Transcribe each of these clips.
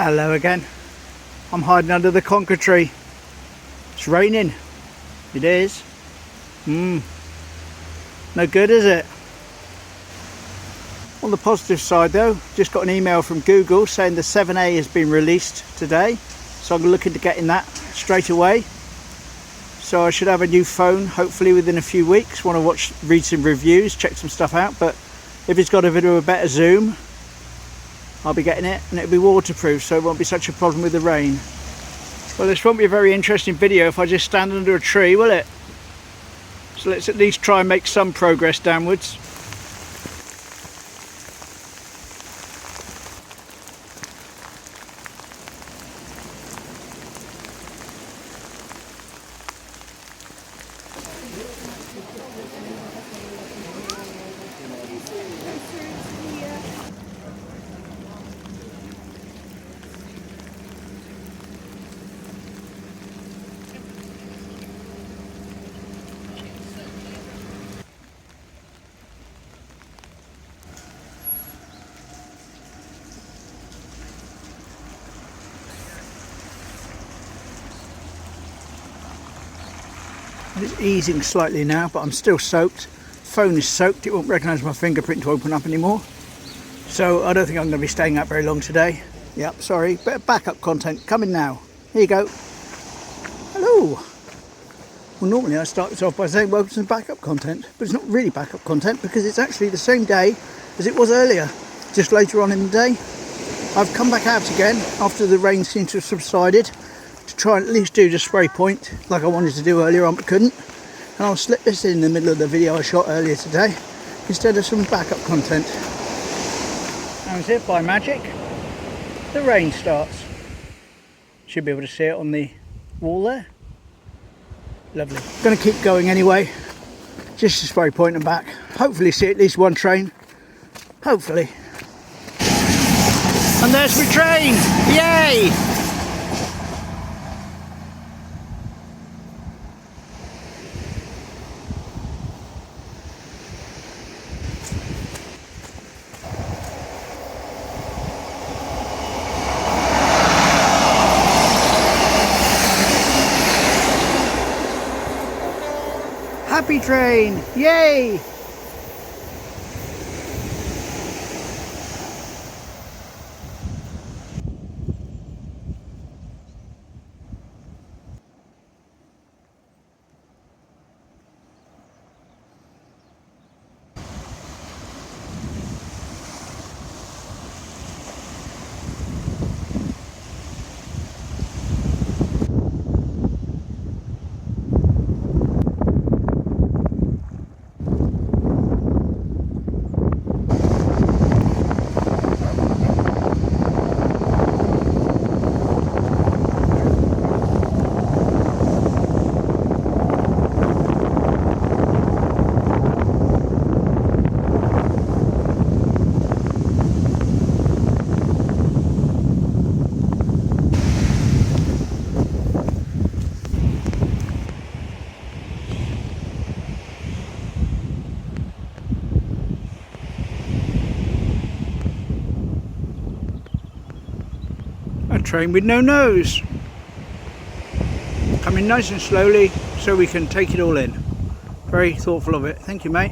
Hello again. I'm hiding under the conker tree. It's raining. It is. No good, is it? On the positive side though, just got an email from Google saying the 7A has been released today. So I'm looking to getting that straight away. So I should have a new phone hopefully within a few weeks. Want to read some reviews, check some stuff out. But if it's got a bit of a better zoom, I'll be getting it, and it'll be waterproof, so it won't be such a problem with the rain. Well, this won't be a very interesting video if I just stand under a tree, will it? So let's at least try and make some progress downwards. It's easing slightly now, but I'm still soaked. Phone is soaked, it won't recognise my fingerprint to open up anymore. So I don't think I'm going to be staying up very long today. Yep, sorry, bit of backup content coming now. Here you go. Hello. Well, normally I start this off by saying welcome to backup content, but it's not really backup content because it's actually the same day as it was earlier, just later on in the day. I've come back out again after the rain seemed to have subsided, to try and at least do the spray point like I wanted to do earlier on but couldn't, and I'll slip this in the middle of the video I shot earlier today instead of some backup content. And as if by magic the rain starts. Should be able to see it on the wall there. Lovely. Gonna keep going anyway, just to spray point and back. Hopefully see at least one train, hopefully. And there's my train, yay! Happy train, yay! A train with no nose. Coming nice and slowly so we can take it all in. Very thoughtful of it. Thank you, mate.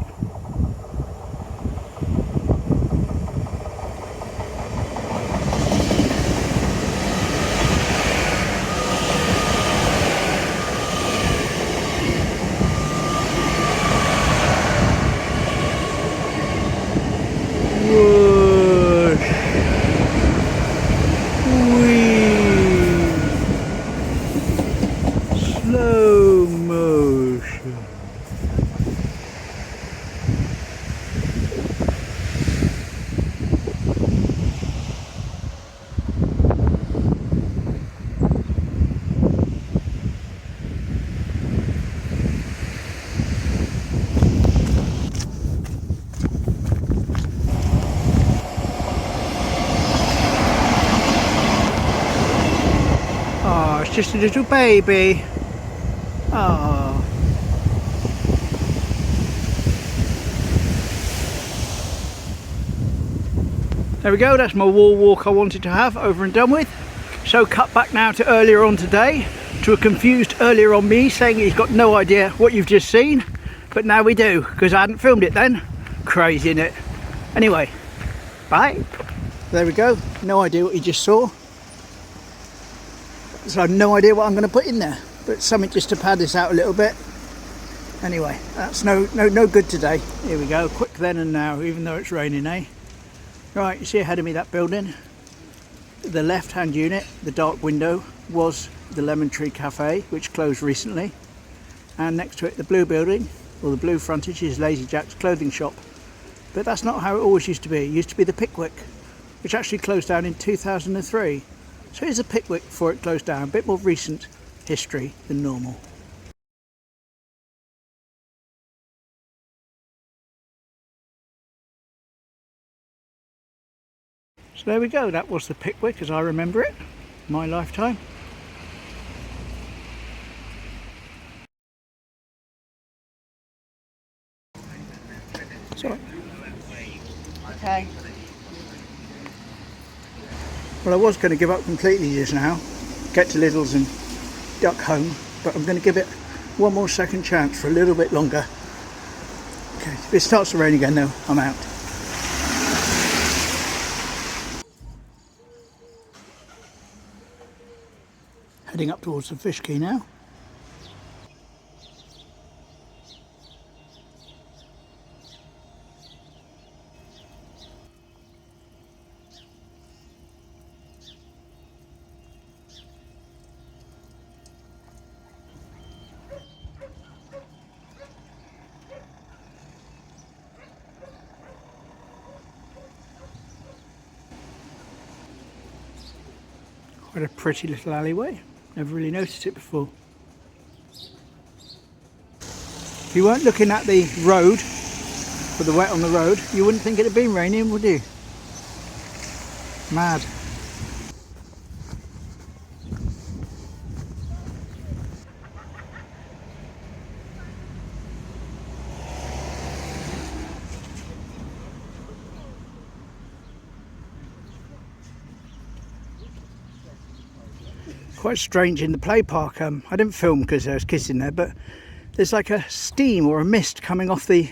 Slow motion. Oh, it's just a little baby. Oh. There we go, that's my wall walk I wanted to have over and done with. So cut back now to earlier on today, to a confused earlier on me saying he's got no idea what you've just seen, but now we do, because I hadn't filmed it then. Crazy, innit? Anyway, bye. There we go, no idea what you just saw. So I have no idea what I'm going to put in there, but something just to pad this out a little bit. Anyway, that's no good today. Here we go, quick then and now, even though it's raining, eh? Right, you see ahead of me that building? The left hand unit, the dark window, was the Lemon Tree Cafe, which closed recently. And next to it, the blue building, or the blue frontage, is Lazy Jack's clothing shop. But that's not how it always used to be. It used to be the Pickwick, which actually closed down in 2003. So here's a Pickwick before it closed down, a bit more recent history than normal. So there we go, that was the Pickwick as I remember it, my lifetime. Sorry. Okay. Well, I was going to give up completely just now, get to Lidl's and duck home, but I'm going to give it one more second chance for a little bit longer. Okay, if it starts to rain again though, I'm out. Heading up towards the fish quay now. Quite a pretty little alleyway. Never really noticed it before. If you weren't looking at the road, for the wet on the road, you wouldn't think it had been raining, would you? Mad. Quite strange in the play park. I didn't film because there was kids in there, but there's like a steam or a mist coming off the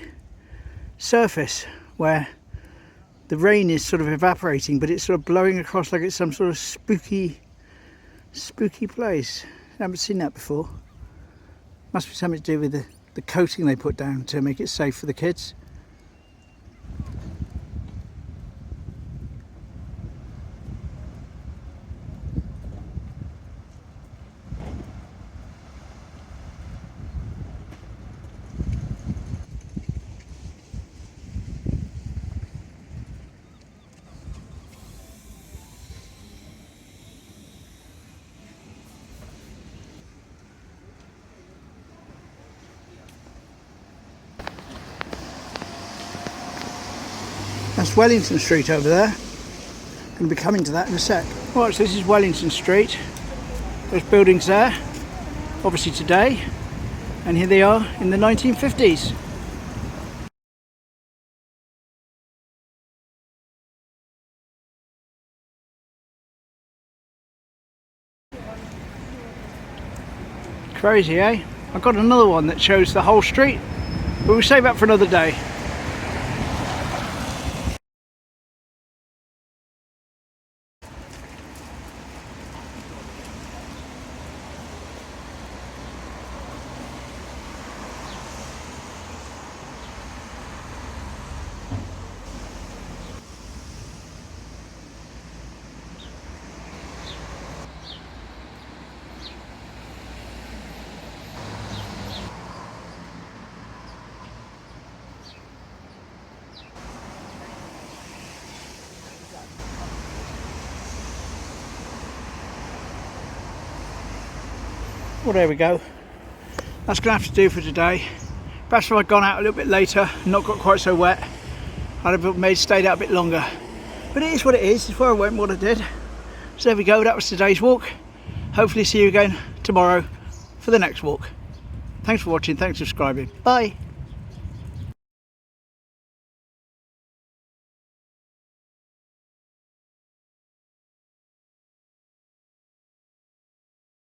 surface where the rain is sort of evaporating, but it's sort of blowing across like it's some sort of spooky place. I haven't seen that before. Must be something to do with the coating they put down to make it safe for the kids. That's Wellington Street over there. Going to be coming to that in a sec. Right, so this is Wellington Street. There's buildings there, obviously today, and here they are in the 1950s. Crazy, eh? I've got another one that shows the whole street, but we'll save that for another day. Well, there we go. That's going to have to do for today. Perhaps if I'd gone out a little bit later and not got quite so wet, I'd have stayed out a bit longer. But it is what it is. It's where I went, what I did. So there we go. That was today's walk. Hopefully see you again tomorrow for the next walk. Thanks for watching. Thanks for subscribing. Bye.